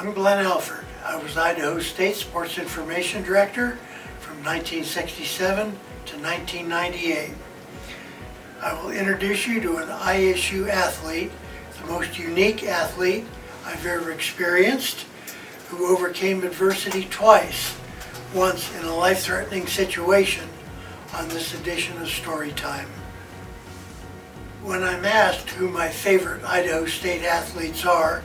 I'm Glenn Alford. I was Idaho State Sports Information Director from 1967 to 1998. I will introduce you to an ISU athlete, the most unique athlete I've ever experienced, who overcame adversity twice, once in a life-threatening situation on this edition of Storytime. When I'm asked who my favorite Idaho State athletes are,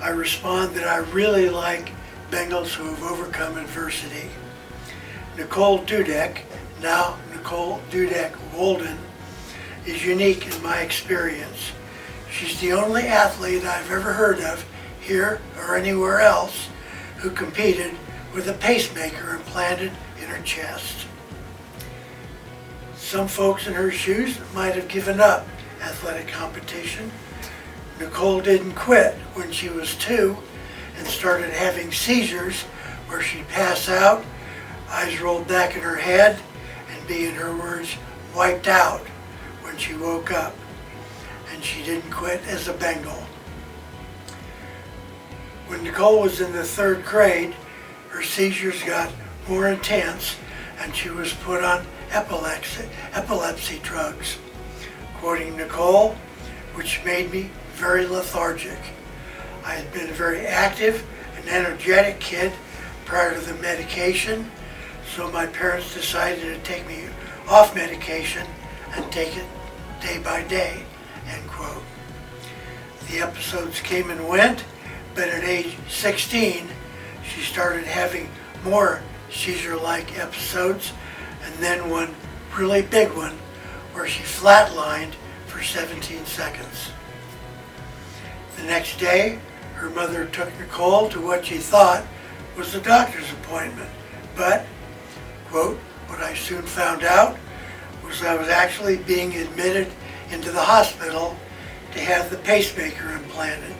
I respond that I really like Bengals who have overcome adversity. Nicole Dudek, now Nicole Dudek Walden, is unique in my experience. She's the only athlete I've ever heard of, here or anywhere else, who competed with a pacemaker implanted in her chest. Some folks in her shoes might have given up athletic competition. Nicole didn't quit when she was 2 and started having seizures where she'd pass out, eyes rolled back in her head, and be, in her words, wiped out when she woke up. And she didn't quit as a Bengal. When Nicole was in the 3rd grade, her seizures got more intense and she was put on epilepsy drugs. Quoting Nicole, which made me very lethargic. I had been a very active and energetic kid prior to the medication, so my parents decided to take me off medication and take it day by day, end quote. The episodes came and went, but at age 16, she started having more seizure-like episodes, and then one really big one where she flatlined for 17 seconds. The next day, her mother took Nicole to what she thought was a doctor's appointment, but, quote, what I soon found out was I was actually being admitted into the hospital to have the pacemaker implanted.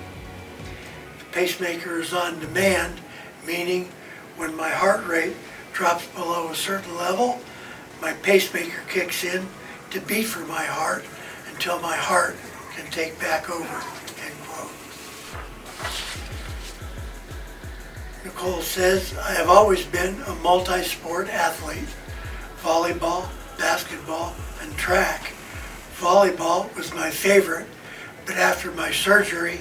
The pacemaker is on demand, meaning when my heart rate drops below a certain level, my pacemaker kicks in to beat for my heart until my heart can take back over, end quote. Nicole says, I have always been a multi-sport athlete, volleyball, basketball, and track. Volleyball was my favorite, but after my surgery,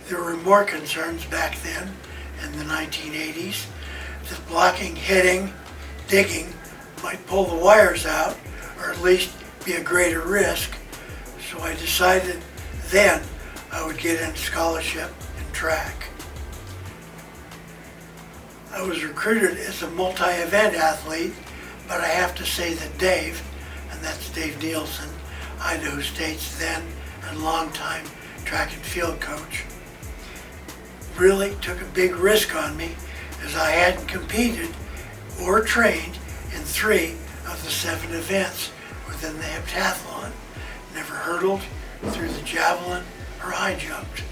there were more concerns back then, in the 1980s, that blocking, hitting, digging might pull the wires out, or at least be a greater risk. So I decided then I would get in scholarship in track. I was recruited as a multi-event athlete, but I have to say that Dave, and that's Dave Nielsen, Idaho State's then and longtime track and field coach, really took a big risk on me as I hadn't competed or trained in 3 of the 7 events within the heptathlon, never hurdled, threw the javelin, or high jumped.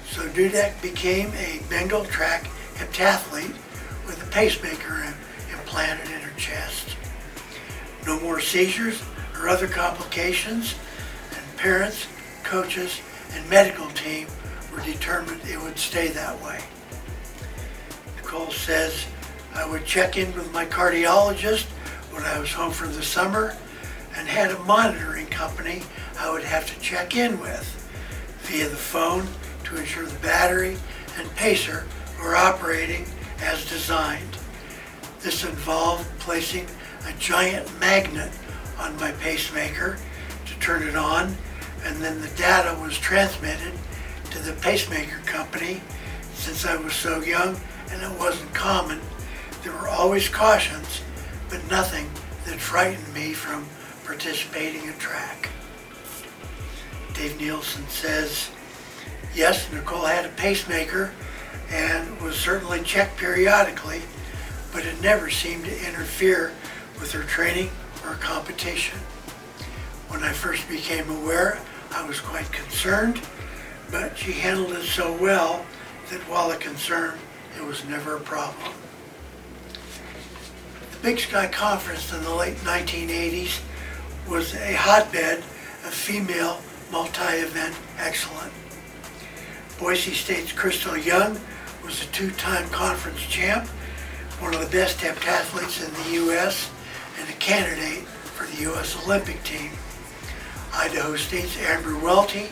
So Dudek became a Bengal track heptathlete with a pacemaker implanted in her chest. No more seizures or other complications, and parents, coaches, and medical team were determined it would stay that way. Nicole says, I would check in with my cardiologist when I was home for the summer and had a monitoring company I would have to check in with via the phone to ensure the battery and pacer were operating as designed. This involved placing a giant magnet on my pacemaker to turn it on, and then the data was transmitted to the pacemaker company. Since I was so young and it wasn't common, there were always cautions, but nothing that frightened me from participating in track. Dave Nielsen says, yes, Nicole had a pacemaker and was certainly checked periodically, but it never seemed to interfere with her training or competition. When I first became aware, I was quite concerned, but she handled it so well that while a concern, it was never a problem. The Big Sky Conference in the late 1980s was a hotbed of female multi-event excellence. Boise State's Crystal Young was a two-time conference champ, one of the best heptathletes in the U.S., and a candidate for the U.S. Olympic team. Idaho State's Amber Welty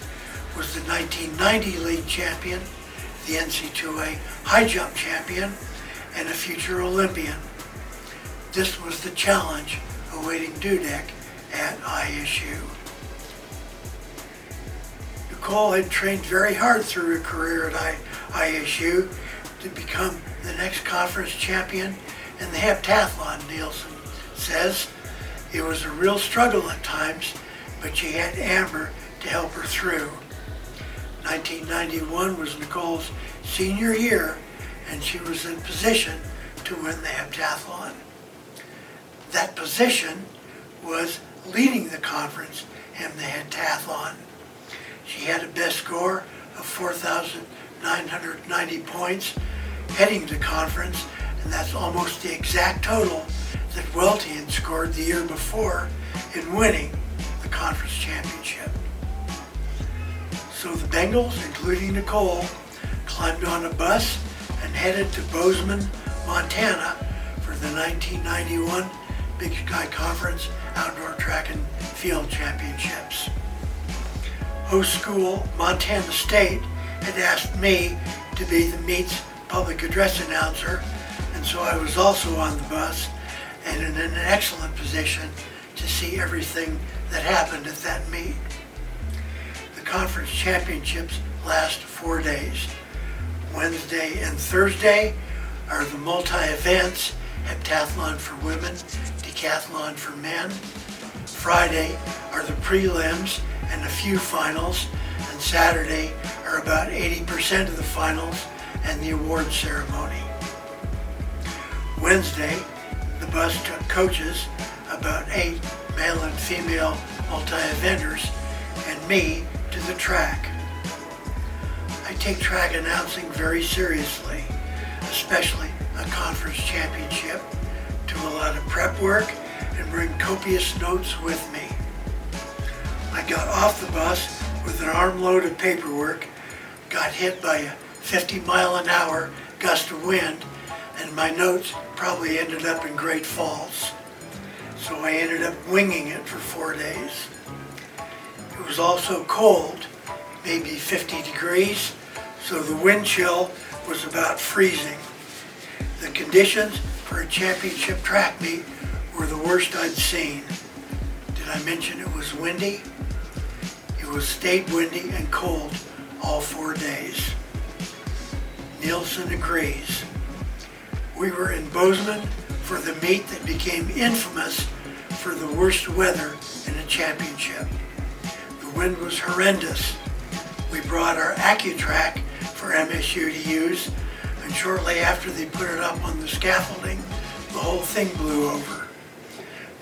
was the 1990 league champion, the NC2A high jump champion, and a future Olympian. This was the challenge awaiting Dudek at ISU. Nicole had trained very hard through her career at ISU to become the next conference champion in the heptathlon, Nielsen says. It was a real struggle at times, but she had Amber to help her through. 1991 was Nicole's senior year, and she was in position to win the heptathlon. That position was leading the conference in the heptathlon. She had a best score of 4,990 points heading to conference, and that's almost the exact total that Welty had scored the year before in winning the conference championship. So the Bengals, including Nicole, climbed on a bus and headed to Bozeman, Montana for the 1991 Big Sky Conference Outdoor Track and Field Championships. Host school Montana State had asked me to be the meet's public address announcer, and so I was also on the bus and in an excellent position to see everything that happened at that meet. The conference championships last 4 days. Wednesday and Thursday are the multi-events, heptathlon for women, decathlon for men. Friday are the prelims and a few finals, and Saturday are about 80% of the finals and the award ceremony. Wednesday, the bus took coaches, about 8 male and female multi-eventers, and me to the track. I take track announcing very seriously, especially a conference championship, do a lot of prep work and bring copious notes with me. I got off the bus with an armload of paperwork, got hit by a 50-mile-an-hour gust of wind, and my notes probably ended up in Great Falls. So I ended up winging it for 4 days. It was also cold, maybe 50 degrees, so the wind chill was about freezing. The conditions for a championship track meet were the worst I'd seen. Did I mention it was windy? It was stayed windy and cold all 4 days. Nielsen agrees. We were in Bozeman for the meet that became infamous for the worst weather in a championship. The wind was horrendous. We brought our AccuTrack for MSU to use, and shortly after they put it up on the scaffolding, the whole thing blew over.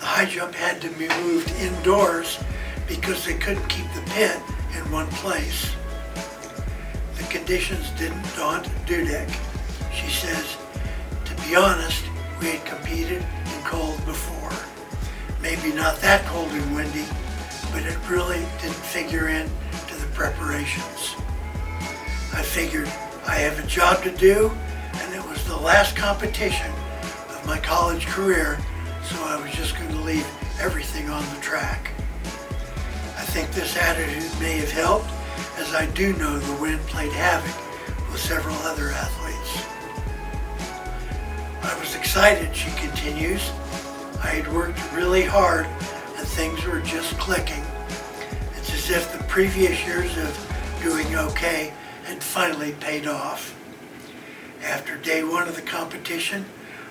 The high jump had to be moved indoors because they couldn't keep the pit in one place. The conditions didn't daunt Dudek. She says, to be honest, we had competed in cold before. Maybe not that cold and windy, but it really didn't figure in to the preparations. I figured I have a job to do, and it was the last competition of my college career, so I was just going to leave everything on the track. I think this attitude may have helped, as I do know the wind played havoc with several other athletes. I was excited, she continues. I had worked really hard and things were just clicking. It's as if the previous years of doing okay had finally paid off. After day one of the competition,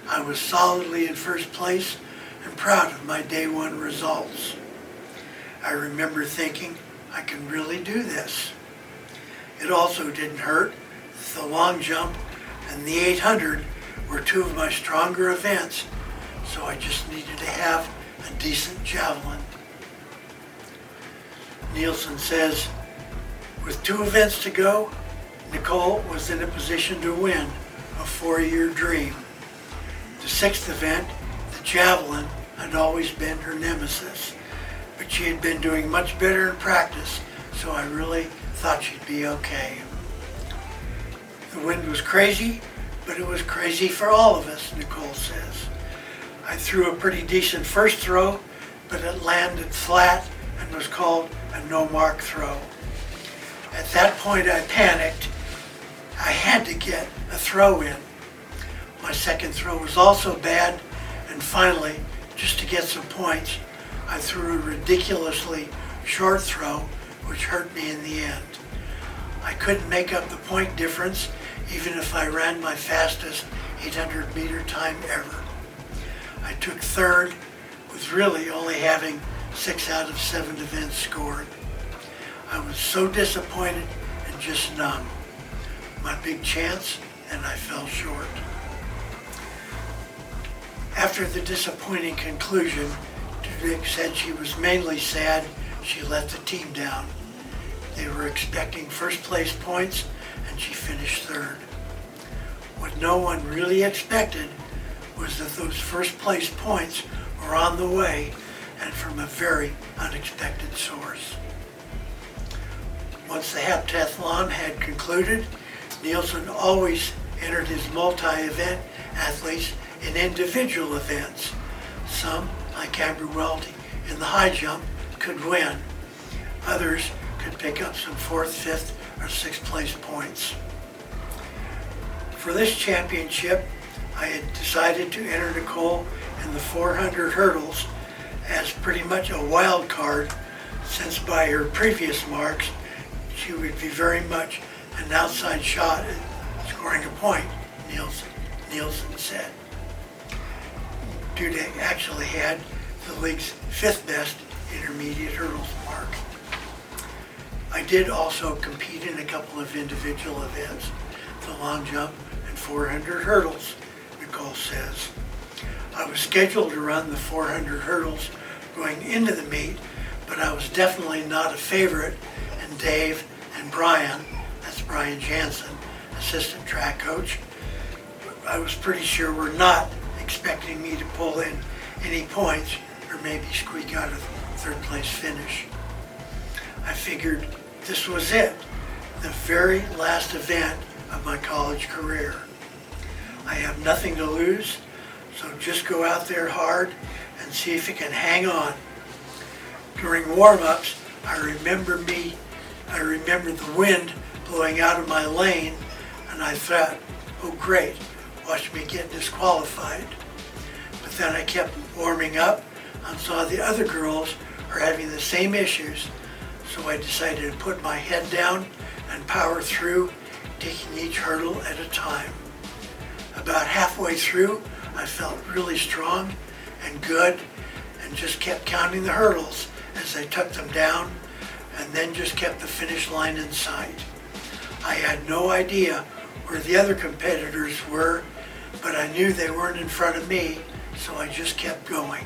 I was solidly in first place and proud of my day one results. I remember thinking, I can really do this. It also didn't hurt that the long jump and the 800 were two of my stronger events, so I just needed to have a decent javelin. Nielsen says, with 2 events to go, Nicole was in a position to win a 4-year dream. The 6th event, the javelin, had always been her nemesis, but she had been doing much better in practice, so I really thought she'd be okay. The wind was crazy, but it was crazy for all of us, Nicole says. I threw a pretty decent first throw, but it landed flat and was called a no-mark throw. At that point I panicked. I had to get a throw in. My second throw was also bad, and finally, just to get some points, I threw a ridiculously short throw, which hurt me in the end. I couldn't make up the point difference, even if I ran my fastest 800-meter time ever. I took third, with really only having 6 out of 7 events scored. I was so disappointed and just numb. My big chance, and I fell short. After the disappointing conclusion, Dudek said she was mainly sad she let the team down. They were expecting first place points, and she finished third. What no one really expected was that those first place points were on the way and from a very unexpected source. Once the heptathlon had concluded, Nielsen always entered his multi-event athletes in individual events. Some, like Amber Welty in the high jump, could win. Others could pick up some 4th, 5th, or 6th place points. For this championship, I had decided to enter Nicole in the 400 hurdles as pretty much a wild card, since by her previous marks, she would be very much an outside shot at scoring a point, Nielsen said. Dudek actually had the league's 5th best intermediate hurdles mark. I did also compete in a couple of individual events, the long jump and 400 hurdles, Nicole says. I was scheduled to run the 400 hurdles going into the meet, but I was definitely not a favorite, and Dave and Brian, that's Brian Jansen, assistant track coach, I was pretty sure were not expecting me to pull in any points or maybe squeak out a 3rd place finish. I figured this was it, the very last event of my college career. I have nothing to lose, so just go out there hard and see if you can hang on. During warm-ups, I remember the wind blowing out of my lane, and I thought, oh great, watch me get disqualified. But then I kept warming up and saw the other girls are having the same issues, so I decided to put my head down and power through, taking each hurdle at a time. About halfway through, I felt really strong and good and just kept counting the hurdles as I took them down, and then just kept the finish line in sight. I had no idea where the other competitors were, but I knew they weren't in front of me, so I just kept going.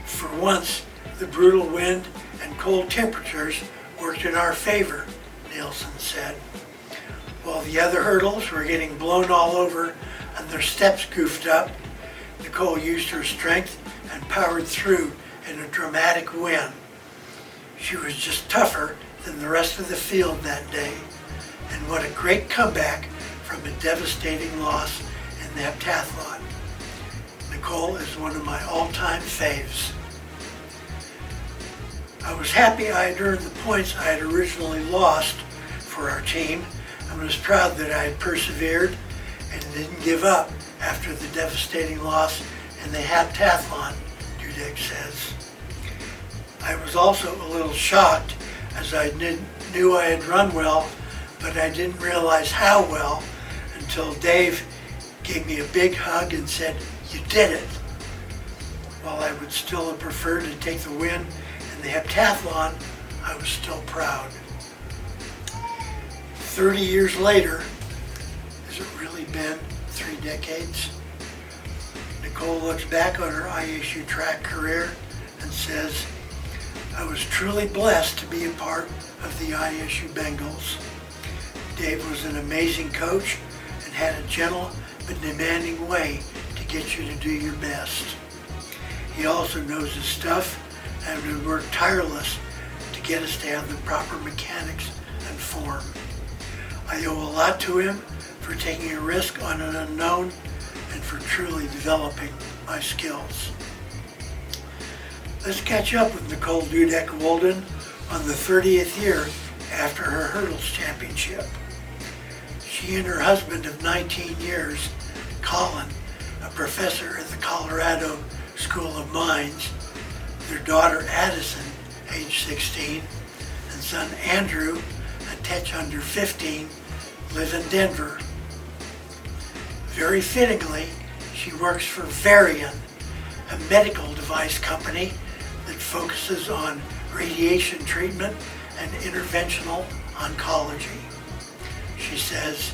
For once, the brutal wind and cold temperatures worked in our favor, Nielsen said. While the other hurdles were getting blown all over and their steps goofed up, Nicole used her strength and powered through in a dramatic win. She was just tougher than the rest of the field that day, and what a great comeback from a devastating loss in the heptathlon. Nicole is one of my all-time faves. I was happy I had earned the points I had originally lost for our team, and was proud that I had persevered and didn't give up after the devastating loss in the heptathlon, Dudek says. I was also a little shocked, as I knew I had run well, but I didn't realize how well until Dave gave me a big hug and said, "You did it." While I would still have preferred to take the win in the heptathlon, I was still proud. 30 years later, has it really been 3 decades? Nicole looks back on her ISU track career and says, "I was truly blessed to be a part of the ISU Bengals. Dave was an amazing coach and had a gentle but demanding way to get you to do your best. He also knows his stuff and would work tireless to get us to have the proper mechanics and form. I owe a lot to him for taking a risk on an unknown and for truly developing my skills. Let's catch up with Nicole Dudek-Walden on the 30th year after her hurdles championship. She and her husband of 19 years, Colin, a professor at the Colorado School of Mines, their daughter Addison, age 16, and son Andrew, a touch under 15, live in Denver. Very fittingly, she works for Varian, a medical device company that focuses on radiation treatment and interventional oncology. She says,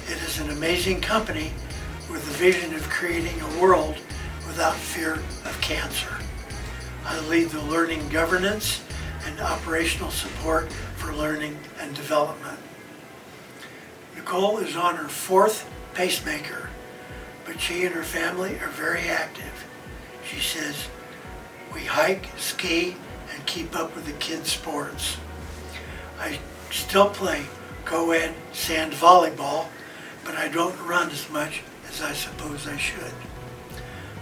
"It is an amazing company with the vision of creating a world without fear of cancer. I lead the learning governance and operational support for learning and development." Nicole is on her 4th pacemaker, but she and her family are very active. She says, "We hike, ski, and keep up with the kids' sports. I still play co-ed sand volleyball, but I don't run as much as I suppose I should.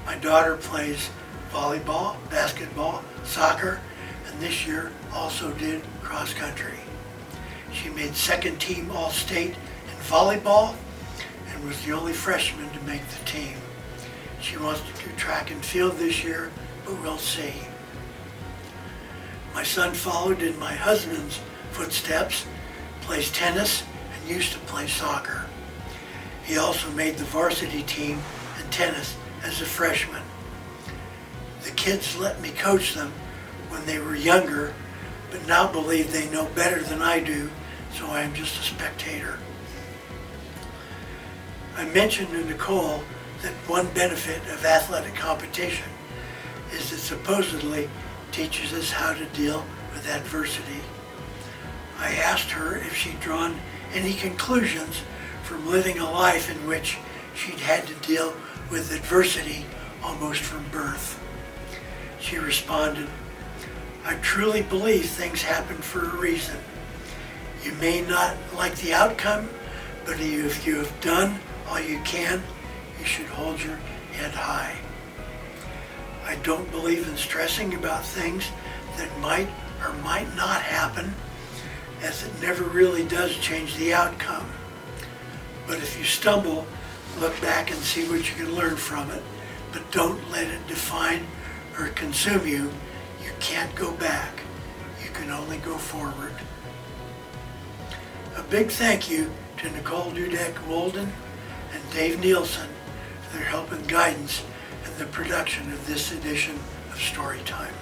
My daughter plays volleyball, basketball, soccer, and this year also did cross country. She made second team All-State in volleyball and was the only freshman to make the team. She wants to do track and field this year, but we'll see. My son followed in my husband's footsteps, plays tennis, and used to play soccer. He also made the varsity team in tennis as a freshman. The kids let me coach them when they were younger, but now believe they know better than I do, so I am just a spectator." I mentioned to Nicole that one benefit of athletic competition is it supposedly teaches us how to deal with adversity. I asked her if she'd drawn any conclusions from living a life in which she'd had to deal with adversity almost from birth. She responded, "I truly believe things happen for a reason. You may not like the outcome, but if you have done all you can, you should hold your head high. I don't believe in stressing about things that might or might not happen, as it never really does change the outcome. But if you stumble, look back and see what you can learn from it, but don't let it define or consume you. You can't go back. You can only go forward." A big thank you to Nicole Dudek-Walden and Dave Nielsen for their help and guidance in the production of this edition of Storytime.